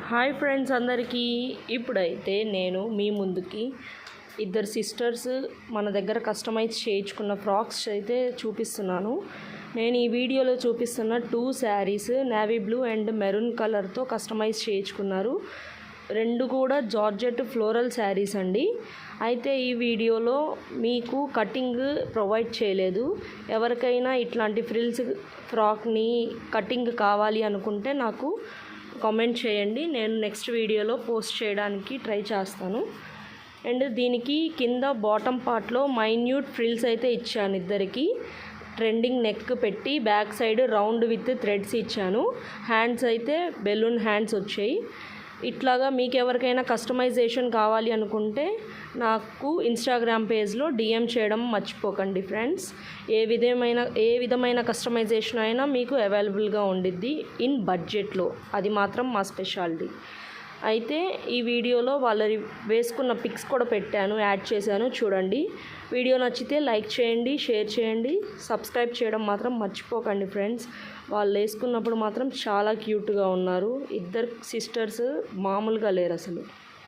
Hi friends అందరికీ. ఇప్పుడైతే నేను మీ ముందుకి ఇద్దరు సిస్టర్స్ మన దగ్గర కస్టమైజ్ చేయించుకున్న ఫ్రాక్స్ అయితే చూపిస్తున్నాను. నేను ఈ వీడియోలో చూపిస్తున్న 2 saris navy blue and maroon కలర్తో కస్టమైజ్ చేయించుకున్నారు. రెండు కూడా జార్జెట్ ఫ్లోరల్ శారీస్ అండి. అయితే ఈ వీడియోలో మీకు కటింగ్ ప్రొవైడ్ చేయలేదు. ఎవరికైనా ఇట్లాంటి ఫ్రిల్స్ ఫ్రాక్ని కటింగ్ కావాలి అనుకుంటే నాకు కామెంట్ చేయండి. నేను నెక్స్ట్ వీడియోలో పోస్ట్ చేయడానికి ట్రై చేస్తాను. అండ్ దీనికి కింద బాటమ్ పార్ట్లో మైన్యూట్ ఫ్రిల్స్ అయితే ఇచ్చాను. ఇద్దరికి ట్రెండింగ్ నెక్ పెట్టి back side round with threads ఇచ్చాను. హ్యాండ్స్ అయితే బెలూన్ హ్యాండ్స్ వచ్చాయి. ఇట్లాగా మీకు ఎవరికైనా కస్టమైజేషన్ కావాలి అనుకుంటే నాకు ఇన్స్టాగ్రామ్ పేజ్లో డిఎం చేయడం మర్చిపోకండి ఫ్రెండ్స్. ఏ విధమైన కస్టమైజేషన్ అయినా మీకు అవైలబుల్గా ఉండిద్ది ఇన్ బడ్జెట్లో. అది మాత్రం మా స్పెషాలిటీ. అయితే ఈ వీడియోలో వాళ్ళ వేసుకున్న పిక్స్ కూడా పెట్టాను, యాడ్ చేశాను, చూడండి. వీడియో నచ్చితే లైక్ చేయండి, షేర్ చేయండి, సబ్స్క్రైబ్ చేయడం మాత్రం మర్చిపోకండి ఫ్రెండ్స్. వాళ్ళు వేసుకున్నప్పుడు మాత్రం చాలా క్యూట్గా ఉన్నారు. ఇద్దరు సిస్టర్స్ మామూలుగా లేరు అసలు.